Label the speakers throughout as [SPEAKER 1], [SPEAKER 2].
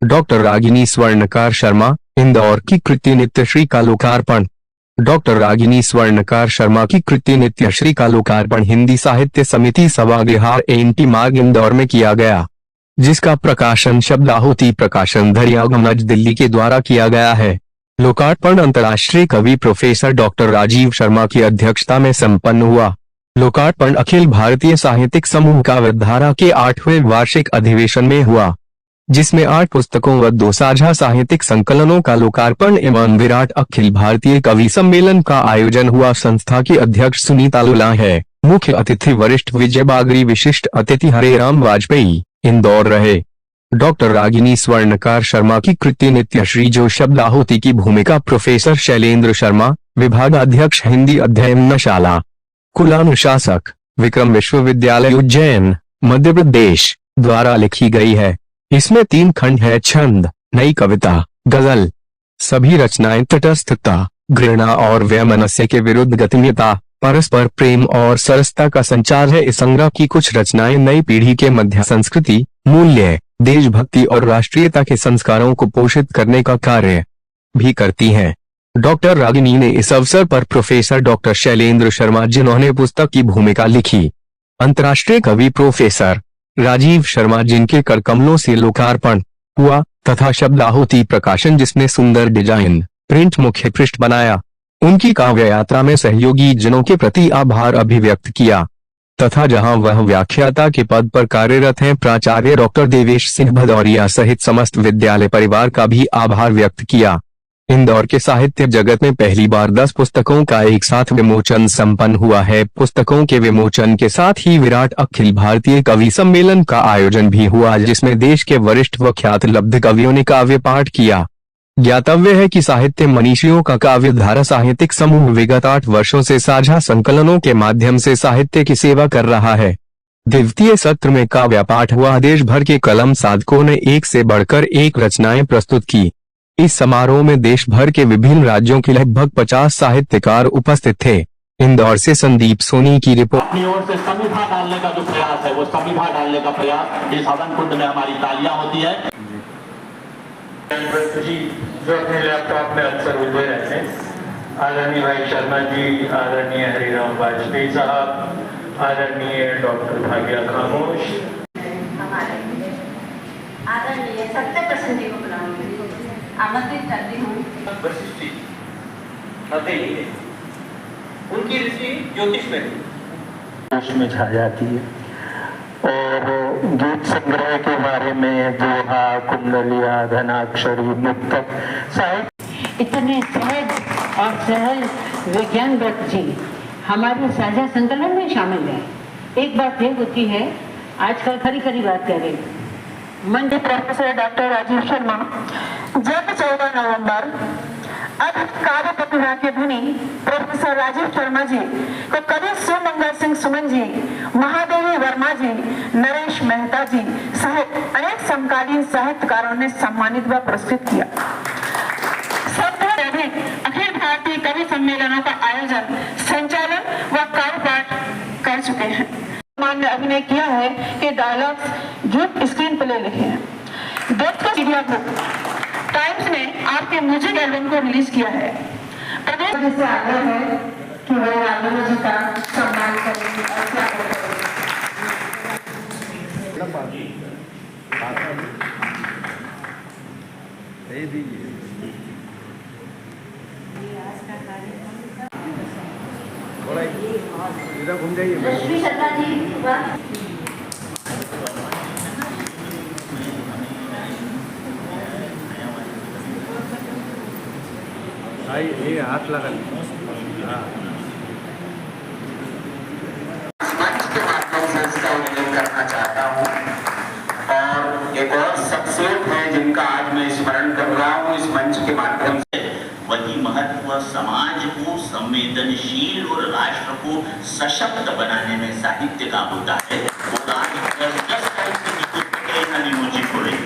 [SPEAKER 1] Doctor Ragini स्वर्णकार शर्मा, इंदौर की कृति नित्यश्री का लोकार्पण। डॉक्टर रागिनी स्वर्णकार शर्मा की कृति नित्यश्री का लोकार्पण हिंदी साहित्य समिति सभागृह एनटी मार्ग इंदौर में किया गया, जिसका प्रकाशन शब्दाहुति प्रकाशन दरियागंज दिल्ली के द्वारा किया गया है। लोकार्पण अंतर्राष्ट्रीय कवि प्रोफेसर डॉक्टर राजीव शर्मा की अध्यक्षता में संपन्न हुआ। लोकार्पण अखिल भारतीय साहित्यिक समूह काव्यधारा के 8वें वार्षिक अधिवेशन में हुआ, जिसमें 8 पुस्तकों व 2 साझा साहित्यिक संकलनों का लोकार्पण एवं विराट अखिल भारतीय कवि सम्मेलन का आयोजन हुआ। संस्था की अध्यक्ष सुनीता लुला है। मुख्य अतिथि वरिष्ठ विजय बागरी, विशिष्ट अतिथि हरेराम वाजपेयी इंदौर रहे। डॉक्टर रागिनी स्वर्णकार शर्मा की कृति नित्यश्री जो शब्दाहुति की भूमिका प्रोफेसर शैलेंद्र शर्मा, विभागाध्यक्ष हिंदी अध्ययनशाला, कुलानुशासक, विक्रम विश्वविद्यालय उज्जैन, मध्य प्रदेश द्वारा लिखी गई है। इसमें 3 खंड है: छंद, नई कविता, गजल। सभी रचनाएं तटस्थता, घृणा और वैमनस्य के विरुद्ध गतिमयता, परस्पर प्रेम और सरसता का संचार है। इस संग्रह की कुछ रचनाएं नई पीढ़ी के मध्य संस्कृति, मूल्य, देशभक्ति और राष्ट्रीयता के संस्कारों को पोषित करने का कार्य भी करती हैं। डॉक्टर रागिनी ने इस अवसर पर प्रोफेसर डॉक्टर शैलेंद्र शर्मा, जिन्होंने पुस्तक की भूमिका लिखी, अंतर्राष्ट्रीय कवि प्रोफेसर राजीव शर्मा, जिनके करकमलों से लोकार्पण हुआ, तथा शब्दाहुति प्रकाशन, जिसने सुंदर डिजाइन प्रिंट मुख्य पृष्ठ बनाया, उनकी काव्य यात्रा में सहयोगी जनों के प्रति आभार अभिव्यक्त किया, तथा जहां वह व्याख्याता के पद पर कार्यरत हैं प्राचार्य डॉक्टर देवेश सिंह भदौरिया सहित समस्त विद्यालय परिवार का भी आभार व्यक्त किया। इंदौर के साहित्य जगत में पहली बार 10 पुस्तकों का एक साथ विमोचन संपन्न हुआ है। पुस्तकों के विमोचन के साथ ही विराट अखिल भारतीय कवि सम्मेलन का आयोजन भी हुआ, जिसमें देश के वरिष्ठ व ख्यात लब्ध कवियों ने काव्य पाठ किया। ज्ञातव्य है कि साहित्य मनीषियों का काव्यधारा साहित्यिक समूह विगत 8 वर्षों से साझा संकलनों के माध्यम से साहित्य की सेवा कर रहा है। द्वितीय सत्र में काव्य पाठ हुआ। देश भर के कलम साधकों ने एक से बढ़कर एक रचनाएं प्रस्तुत की। इस समारोह में देश भर के विभिन्न राज्यों के लगभग 50 साहित्यकार उपस्थित थे। इंदौर से संदीप सोनी की रिपोर्ट।
[SPEAKER 2] अपनी ओर से समीक्षा डालने का जो प्रयास है, वो समीक्षा डालने का प्रयास इस हवन कुंड में हमारी तालियां होती है।
[SPEAKER 3] जी जो अपने लैपटॉप में अक्सर उलझे रहते हैं, आदरणीय भाई शर्मा जी, आदरणीय हरिराम वाजपेयी साहब, आदरणीय डॉक्टर भाग्या खामोश,
[SPEAKER 4] आदरणीय सत्यप्रसन्न जी को बुलाऊंगी, आमंत्रित करती हूँ।
[SPEAKER 3] वशिष्ठ जी उनकी ऋषि ज्योतिष में छा जाती है। और गीत संग्रह के बारे में दोहा, कुंडलिया, धनाक्षरी, मुक्तक साहित्य
[SPEAKER 5] इतने सहज और सहज विज्ञान दत्त जी हमारे साझा संकलन में शामिल है। एक बात ये होती है, आजकल खरी खरी बात कर रहे मंडी प्रोफेसर डॉक्टर राजीव शर्मा जब 14 नवंबर अब काव्य प्रतिभा के धनी प्रोफेसर राजीव शर्मा जी को कवि सुमंगल सिंह सुमन जी, महादेवी वर्मा जी, नरेश मेहता जी सहित अनेक समकालीन साहित्यकारों ने सम्मानित व पुरस्कृत किया। अखिल भारतीय कवि सम्मेलनों का आयोजन, संचालन व कार्यपाठ कर चुके हैं। ने अभिनय किया है कि डायलॉग्स जो स्क्रीन प्ले लिखे हैं। दोस्तों, मीडिया ग्रुप टाइम्स ने आपके म्यूजिक एल्बम को रिलीज किया है। प्रदेश से आग्रह है कि वह राघव जी का सम्मान करेंगे और क्या
[SPEAKER 4] घूम जाइए शर्मा जी।
[SPEAKER 6] ये हाथ लगा
[SPEAKER 7] मंच के माध्यम से इसका उल्लेख करना चाहता हूँ। और एक और शख्सियत है जिनका आज मैं स्मरण कर रहा हूँ इस मंच के माध्यम से।
[SPEAKER 2] वही महत्व समाज को संवेदनशील और राष्ट्र को सशक्त बनाने में साहित्य का होता है। वो नियोजित हो रही
[SPEAKER 6] है।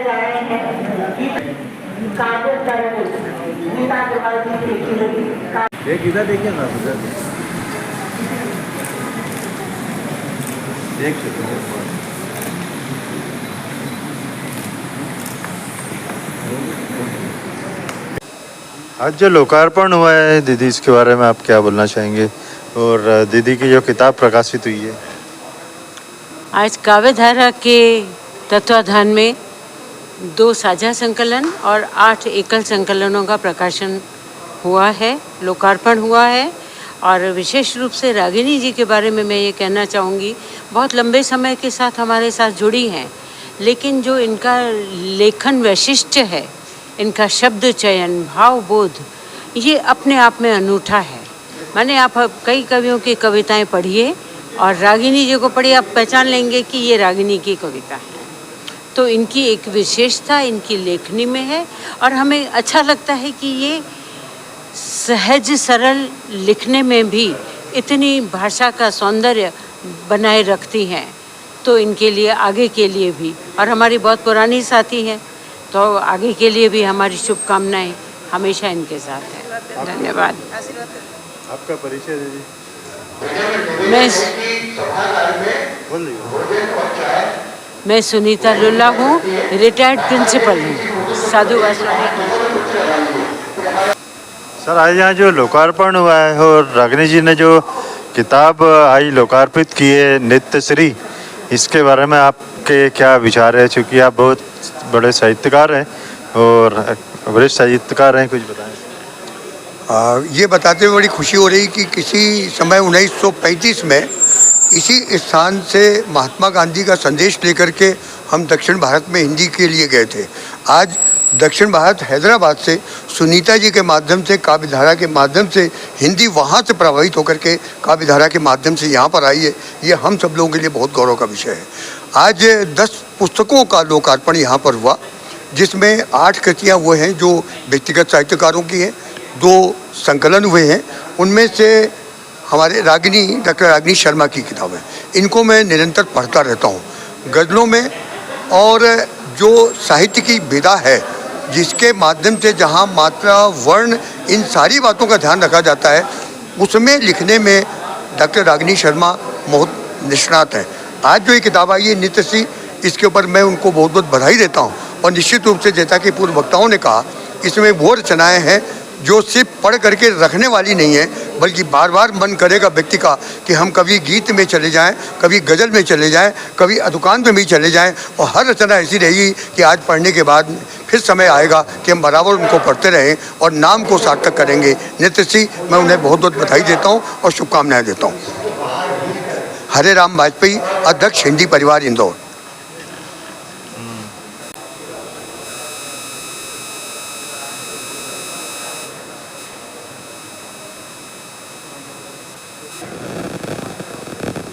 [SPEAKER 5] करने जा रहे हैं काव्य तरंग गीता अग्रवाल जी की लिखी हुई।
[SPEAKER 6] एक इधर देखिए ना, उधर देख सकते हैं।
[SPEAKER 8] आज जो लोकार्पण हुआ है दीदी, इसके बारे में आप क्या बोलना चाहेंगे? और दीदी की जो किताब प्रकाशित हुई है,
[SPEAKER 5] आज काव्यधारा के तत्वाधान में 2 साझा संकलन और 8 एकल संकलनों का प्रकाशन हुआ है, लोकार्पण हुआ है। और विशेष रूप से रागिनी जी के बारे में मैं ये कहना चाहूँगी, बहुत लंबे समय के साथ हमारे साथ जुड़ी हैं, लेकिन जो इनका लेखन वैशिष्ट्य है, इनका शब्द चयन, भावबोध, ये अपने आप में अनूठा है। माने आप कई कवियों की कविताएं पढ़िए और रागिनी जी को पढ़िए, आप पहचान लेंगे कि ये रागिनी की कविता है। तो इनकी एक विशेषता इनकी लेखनी में है और हमें अच्छा लगता है कि ये सहज सरल लिखने में भी इतनी भाषा का सौंदर्य बनाए रखती हैं। तो इनके लिए आगे के लिए भी, और हमारी बहुत पुरानी साथी हैं, तो आगे के लिए भी हमारी शुभकामनाएं हमेशा इनके साथ है। धन्यवाद।
[SPEAKER 8] आपका परिचय दीदी?
[SPEAKER 5] मैं सुनीता लुल्ला हूँ, रिटायर्ड प्रिंसिपल हूँ, साधुवास वाले।
[SPEAKER 8] सर, आज यहाँ जो लोकार्पण हुआ है और रागिनी जी ने जो किताब आई लोकार्पित की है नित्यश्री, इसके बारे में आपके क्या विचार है? चूँकि आप बहुत बड़े साहित्यकार हैं और वरिष्ठ साहित्यकार हैं, कुछ बताएं।
[SPEAKER 9] ये बताते हुए बड़ी खुशी हो रही कि किसी समय 1935 में इसी स्थान से महात्मा गांधी का संदेश लेकर के हम दक्षिण भारत में हिंदी के लिए गए थे। आज दक्षिण भारत हैदराबाद से सुनीता जी के माध्यम से, काव्यधारा के माध्यम से हिंदी वहाँ से प्रभावित होकर के काव्यधारा के माध्यम से यहाँ पर आई है। ये हम सब लोगों के लिए बहुत गौरव का विषय है। आज 10 पुस्तकों का लोकार्पण यहाँ पर हुआ, जिसमें 8 कृतियाँ वो हैं जो व्यक्तिगत साहित्यकारों की हैं, 2 संकलन हुए हैं। उनमें से हमारे डॉक्टर रागिनी शर्मा की किताब है, इनको मैं निरंतर पढ़ता रहता हूँ गज़लों में। और जो साहित्य की विधा है, जिसके माध्यम से जहाँ मात्रा, वर्ण, इन सारी बातों का ध्यान रखा जाता है, उसमें लिखने में डॉक्टर रागिनी शर्मा बहुत निष्णात हैं। आज जो ये किताब आई है नित्यश्री, इसके ऊपर मैं उनको बहुत बहुत बधाई देता हूँ। और निश्चित रूप से जैसा कि पूर्व वक्ताओं ने कहा, इसमें वो रचनाएँ हैं जो सिर्फ पढ़ करके रखने वाली नहीं है, बल्कि बार बार मन करेगा व्यक्ति का कि हम कभी गीत में चले जाएं, कभी गज़ल में चले जाएं, कभी अदुकान में भी चले जाएं। और हर रचना ऐसी रहेगी कि आज पढ़ने के बाद फिर समय आएगा कि हम बराबर उनको पढ़ते रहें और नाम को सार्थक करेंगे। नित्यश्री, मैं उन्हें बहुत बहुत बधाई देता हूँ और शुभकामनाएँ देता हूँ। हरे राम वाजपेयी, अध्यक्ष हिंदी परिवार, इंदौर।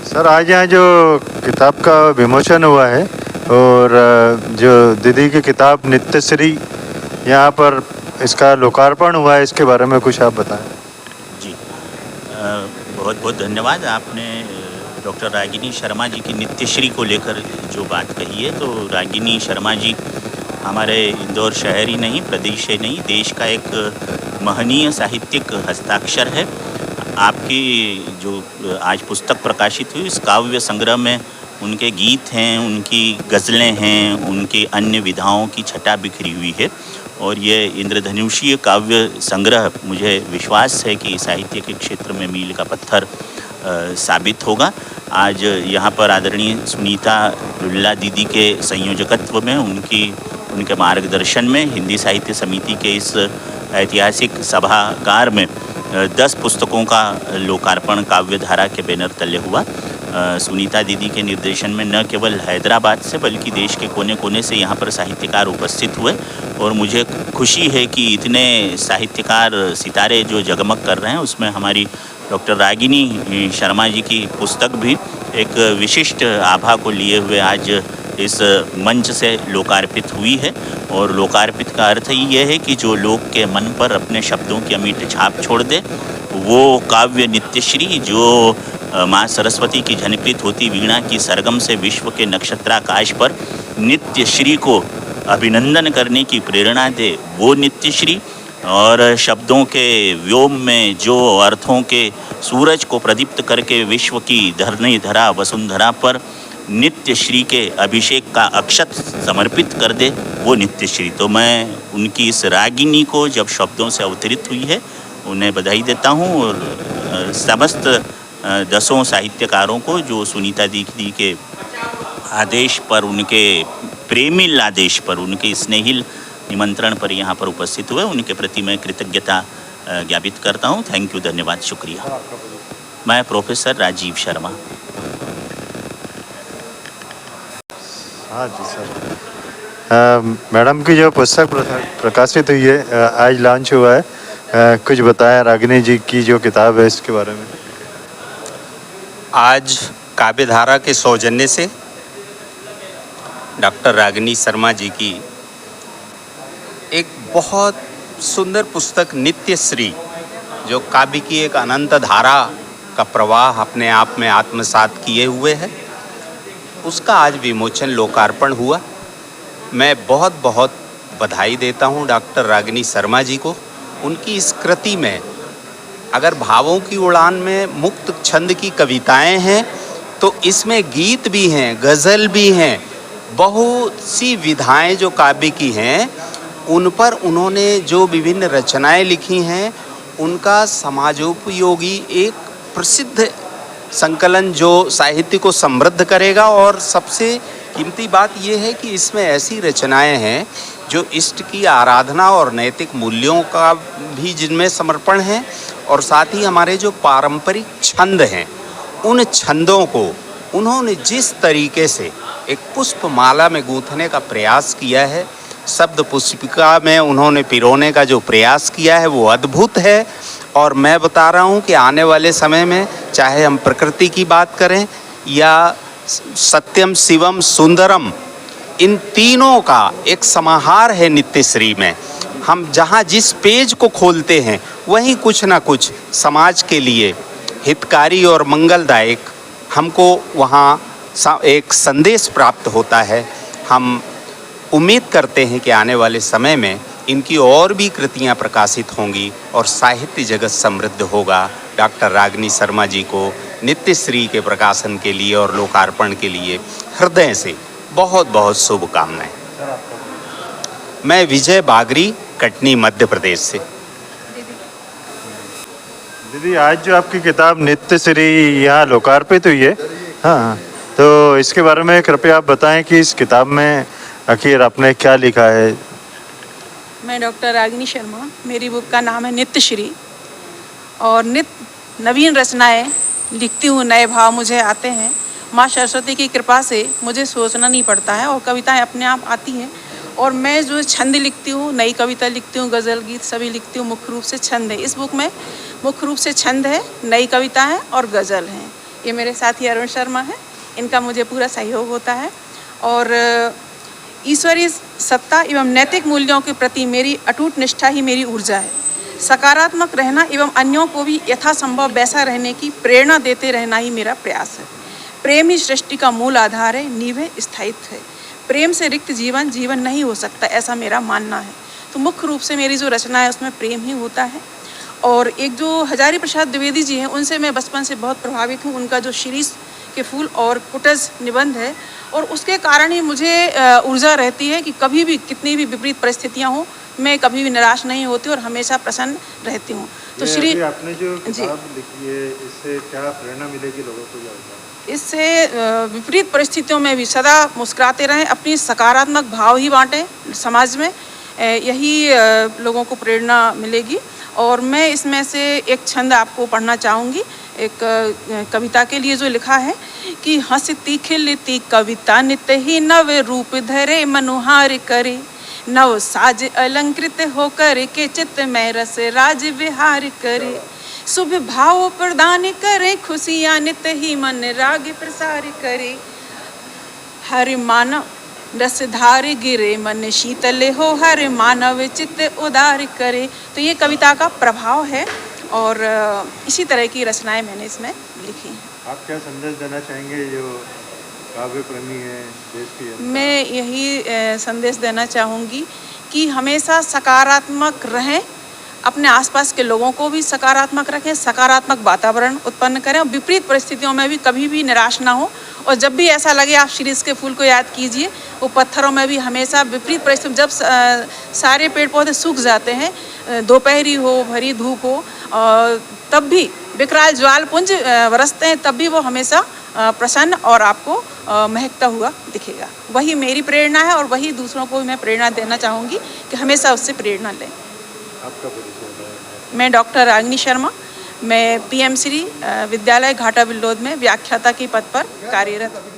[SPEAKER 8] सर, आज यहाँ जो किताब का विमोचन हुआ है और जो दीदी की किताब नित्यश्री यहाँ पर इसका लोकार्पण हुआ है, इसके बारे में कुछ आप बताएं।
[SPEAKER 2] जी, बहुत बहुत धन्यवाद। आपने डॉक्टर रागिनी शर्मा जी की नित्यश्री को लेकर जो बात कही है, तो रागिनी शर्मा जी हमारे इंदौर शहर ही नहीं, प्रदेश ही नहीं, देश का एक महनीय साहित्यिक हस्ताक्षर है। आपकी जो आज पुस्तक प्रकाशित हुई, इस काव्य संग्रह में उनके गीत हैं, उनकी गज़लें हैं, उनकी अन्य विधाओं की छटा बिखरी हुई है। और ये इंद्रधनुषीय काव्य संग्रह, मुझे विश्वास है कि साहित्य के क्षेत्र में मील का पत्थर साबित होगा। आज यहाँ पर आदरणीय सुनीता लुल्ला दीदी के संयोजकत्व में, उनके मार्गदर्शन में हिंदी साहित्य समिति के इस ऐतिहासिक सभागार में 10 पुस्तकों का लोकार्पण काव्यधारा के बैनर तले हुआ। सुनीता दीदी के निर्देशन में न केवल हैदराबाद से बल्कि देश के कोने कोने से यहाँ पर साहित्यकार उपस्थित हुए और मुझे खुशी है कि इतने साहित्यकार सितारे जो जगमग कर रहे हैं, उसमें हमारी डॉक्टर रागिनी शर्मा जी की पुस्तक भी एक विशिष्ट आभा को लिए हुए आज इस मंच से लोकार्पित हुई है। और लोकार्पित का अर्थ ही यह है कि जो लोग के मन पर अपने शब्दों की अमिट छाप छोड़ दे, वो काव्य नित्यश्री जो माँ सरस्वती की झनकृत होती वीणा की सरगम से विश्व के नक्षत्राकाश पर नित्यश्री को अभिनंदन करने की प्रेरणा दे वो नित्यश्री, और शब्दों के व्योम में जो अर्थों के सूरज को प्रदीप्त करके विश्व की धरनी धरा वसुंधरा पर नित्यश्री के अभिषेक का अक्षत समर्पित कर दे वो नित्यश्री। तो मैं उनकी इस रागिनी को जब शब्दों से अवतरित हुई है उन्हें बधाई देता हूँ, और समस्त 10 साहित्यकारों को जो सुनीता दीदी के आदेश पर, उनके प्रेमिल आदेश पर, उनके स्नेहिल निमंत्रण पर यहाँ पर उपस्थित हुए, उनके प्रति मैं कृतज्ञता ज्ञापित करता हूँ। थैंक यू, धन्यवाद, शुक्रिया। मैं प्रोफेसर राजीव शर्मा।
[SPEAKER 8] हाँ जी सर। मैडम की जो पुस्तक प्रकाशित हुई है, आज लॉन्च हुआ है, कुछ बताएं रागिनी जी की जो किताब है इसके बारे में।
[SPEAKER 10] आज काव्यधारा के सौजन्य से डॉक्टर रागिनी शर्मा जी की एक बहुत सुंदर पुस्तक नित्यश्री, जो काव्य की एक अनंत धारा का प्रवाह अपने आप में आत्मसात किए हुए है, उसका आज विमोचन लोकार्पण हुआ। मैं बहुत बहुत बधाई देता हूँ डॉक्टर रागिनी शर्मा जी को। उनकी इस कृति में अगर भावों की उड़ान में मुक्त छंद की कविताएं हैं तो इसमें गीत भी हैं, गज़ल भी हैं, बहुत सी विधाएं जो काव्य की हैं उन पर उन्होंने जो विभिन्न रचनाएं लिखी हैं उनका समाजोपयोगी एक प्रसिद्ध संकलन जो साहित्य को समृद्ध करेगा। और सबसे कीमती बात यह है कि इसमें ऐसी रचनाएं हैं जो इष्ट की आराधना और नैतिक मूल्यों का भी जिनमें समर्पण है, और साथ ही हमारे जो पारंपरिक छंद हैं उन छंदों को उन्होंने जिस तरीके से एक पुष्पमाला में गूंथने का प्रयास किया है, शब्द पुष्पिका में उन्होंने पिरोने का जो प्रयास किया है वो अद्भुत है। और मैं बता रहा हूँ कि आने वाले समय में चाहे हम प्रकृति की बात करें या सत्यम शिवम सुंदरम, इन तीनों का एक समाहार है नित्यश्री में। हम जहाँ जिस पेज को खोलते हैं वहीं कुछ ना कुछ समाज के लिए हितकारी और मंगलदायक हमको वहाँ एक संदेश प्राप्त होता है। हम उम्मीद करते हैं कि आने वाले समय में इनकी और भी कृतियाँ प्रकाशित होंगी और साहित्य जगत समृद्ध होगा। डॉक्टर रागिनी शर्मा जी को नित्यश्री के प्रकाशन के लिए और लोकार्पण के लिए हृदय से बहुत बहुत शुभकामनाएं। मैं विजय बागरी, कटनी, मध्य प्रदेश से।
[SPEAKER 8] दीदी, आज जो आपकी किताब नित्यश्री यहाँ लोकार्पित हुई है, हाँ, तो इसके बारे में कृपया आप बताएं कि इस किताब में आखिर आपने क्या लिखा है।
[SPEAKER 11] मैं डॉक्टर रागिनी शर्मा, मेरी बुक का नाम है नित्यश्री, और नवीन रचनाएं लिखती हूँ, नए भाव मुझे आते हैं। माँ सरस्वती की कृपा से मुझे सोचना नहीं पड़ता है और कविताएं अपने आप आती हैं। और मैं जो छंद लिखती हूँ, नई कविता लिखती हूँ, गज़ल गीत सभी लिखती हूँ, मुख्य रूप से छंद है। इस बुक में मुख्य रूप से छंद है, नई कविता है और गज़ल हैं। ये मेरे साथी अरुण शर्मा हैं, इनका मुझे पूरा सहयोग होता है। और ईश्वरीय सत्ता एवं नैतिक मूल्यों के प्रति मेरी अटूट निष्ठा ही मेरी ऊर्जा है। सकारात्मक रहना एवं अन्यों को भी यथासंभव वैसा रहने की प्रेरणा देते रहना ही मेरा प्रयास है। प्रेम ही सृष्टि का मूल आधार है, नींव है, स्थायित्व है। प्रेम से रिक्त जीवन जीवन नहीं हो सकता, ऐसा मेरा मानना है। तो मुख्य रूप से मेरी जो रचना है उसमें प्रेम ही होता है। और एक जो हजारी प्रसाद द्विवेदी जी हैं, उनसे मैं बचपन से बहुत प्रभावित हूँ। उनका जो शिरीष के फूल और कुटज निबंध है, और उसके कारण ही मुझे ऊर्जा रहती है कि कभी भी कितनी भी विपरीत परिस्थितियाँ हों, मैं कभी भी निराश नहीं होती और हमेशा प्रसन्न रहती हूँ। तो श्री
[SPEAKER 8] आपने जो किताब लिखी है, इससे क्या प्रेरणा मिलेगी लोगों को?
[SPEAKER 11] इससे विपरीत परिस्थितियों में भी सदा मुस्कुराते रहें, अपनी सकारात्मक भाव ही बांटें समाज में, यही लोगों को प्रेरणा मिलेगी। और मैं इसमें से एक छंद आपको पढ़ना चाहूँगी, एक कविता के लिए जो लिखा है कि हंसती खिलती कविता नित्य ही नव रूप धरे, मनुहार करे नव साज अलंकृत होकर के चित्त में रस राज विहार करे। शुभ भाव प्रदान करे, खुशियाँ नित्य ही मन राग प्रसार करे। हर मानव रसधार गिरे, मन शीतल हो, हर मानव चित्त उदार करे। तो ये कविता का प्रभाव है और इसी तरह की रचनाएं मैंने इसमें लिखी हैं।
[SPEAKER 8] आप क्या संदेश देना चाहेंगे जो
[SPEAKER 6] काव्य प्रेमी है, देश की है।
[SPEAKER 11] मैं यही संदेश देना चाहूँगी कि हमेशा सकारात्मक रहें, अपने आसपास के लोगों को भी सकारात्मक रखें, सकारात्मक वातावरण उत्पन्न करें और विपरीत परिस्थितियों में भी कभी भी निराश ना हो। और जब भी ऐसा लगे आप शीरीष के फूल को याद कीजिए, वो पत्थरों में भी हमेशा विपरीत परिस्थिति, जब सारे पेड़ पौधे सूख जाते हैं, दोपहरी हो, भरी धूप हो, तब भी विकराल ज्वालपुंज बरसते हैं, तब भी वो हमेशा प्रसन्न और आपको महकता हुआ दिखेगा। वही मेरी प्रेरणा है और वही दूसरों को भी मैं प्रेरणा देना चाहूँगी कि हमेशा उससे प्रेरणा लें।
[SPEAKER 6] आपका परिचय है?
[SPEAKER 11] मैं डॉक्टर रागिनी शर्मा, मैं पीएम श्री विद्यालय घाटा बिल्डोद में व्याख्याता के पद पर कार्यरत हूँ।